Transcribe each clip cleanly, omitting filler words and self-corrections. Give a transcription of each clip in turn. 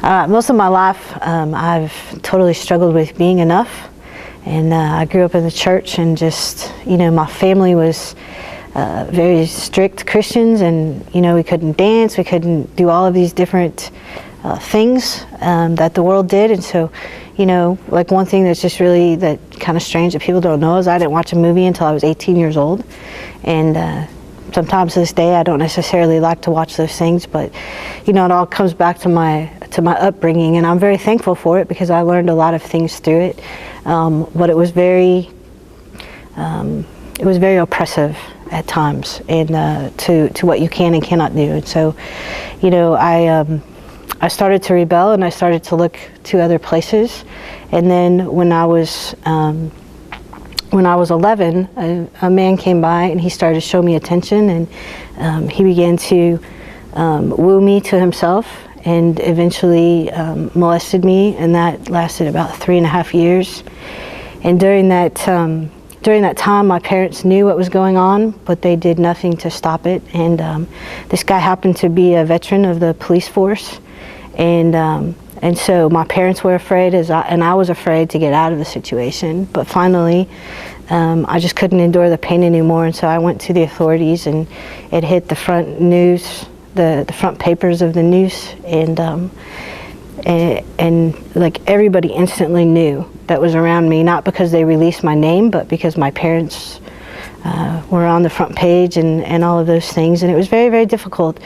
Most of my life, I've totally struggled with being enough. And I grew up in the church, and just, my family was very strict Christians, and, we couldn't dance, we couldn't do all of these different things that the world did. And so, like one thing that's just really kind of strange that people don't know is I didn't watch a movie until I was 18 years old. And sometimes to this day I don't necessarily like to watch those things, but it all comes back to my upbringing, and I'm very thankful for it because I learned a lot of things through it. But it was very oppressive at times, and to what you can and cannot do. And so, I started to rebel, and I started to look to other places. And then when I was 11, a man came by, and he started to show me attention, and he began to woo me to himself, and eventually molested me, and that lasted about 3.5 years. And during that time, my parents knew what was going on, but they did nothing to stop it. And this guy happened to be a veteran of the police force, and so my parents were afraid, and I was afraid to get out of the situation. But finally, I just couldn't endure the pain anymore, and so I went to the authorities, and it hit the front news, the front papers of the news, and like everybody instantly knew that was around me, not because they released my name, but because my parents were on the front page, and all of those things. And it was very, very difficult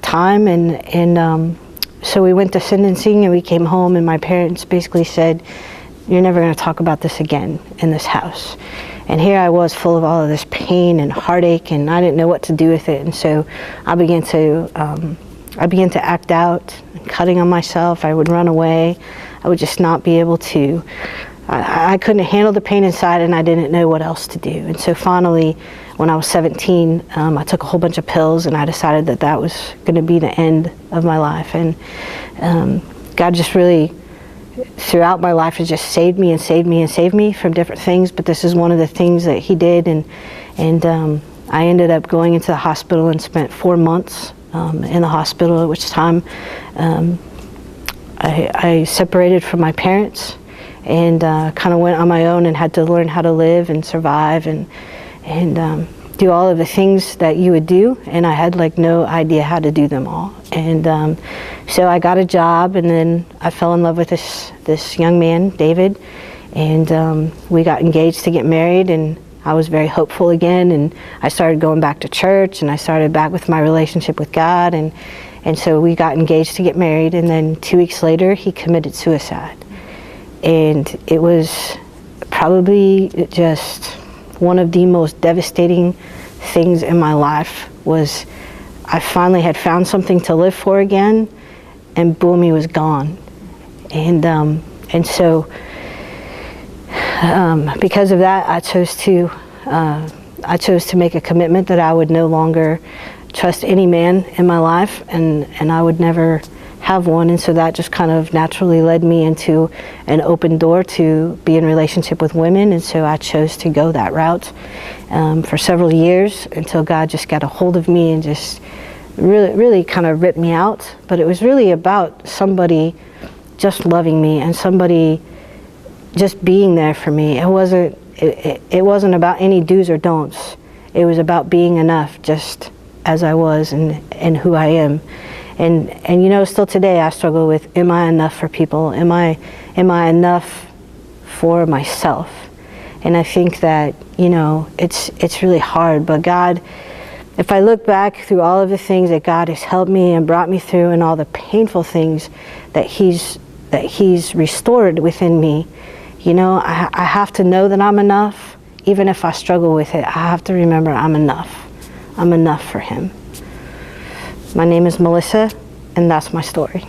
time, and so we went to sentencing, and we came home, and my parents basically said, "You're never going to talk about this again in this house." And here I was, full of all of this pain and heartache, and I didn't know what to do with it. And so I began to act out, cutting on myself. I would run away. I would just not be able to. I couldn't handle the pain inside, and I didn't know what else to do. And so finally, when I was 17, I took a whole bunch of pills, and I decided that that was going to be the end of my life. And God just really, throughout my life, has just saved me and saved me and saved me from different things. But this is one of the things that He did, and I ended up going into the hospital and spent 4 months in the hospital, at which time I separated from my parents, and kind of went on my own and had to learn how to live and survive and do all of the things that you would do, and I had like no idea how to do them all. And so I got a job, and then I fell in love with this young man, David, and we got engaged to get married, and I was very hopeful again, and I started going back to church, and I started back with my relationship with God, and so we got engaged to get married, and then 2 weeks later he committed suicide. And it was probably just one of the most devastating things in my life. Was I finally had found something to live for again, and boom, he was gone. And so because of that, I chose to make a commitment that I would no longer trust any man in my life, and I would never have one. And so that just kind of naturally led me into an open door to be in relationship with women. And so I chose to go that route for several years, until God just got a hold of me and just really kind of ripped me out. But it was really about somebody just loving me, and somebody just being there for me. It wasn't about any do's or don'ts. It was about being enough, just as I was, and who I am. And still today I struggle with, am I enough for people? Am I enough for myself? And I think that, it's really hard. But God, if I look back through all of the things that God has helped me and brought me through, and all the painful things that He's restored within me, I have to know that I'm enough. Even if I struggle with it, I have to remember I'm enough. I'm enough for Him. My name is Melissa, and that's my story.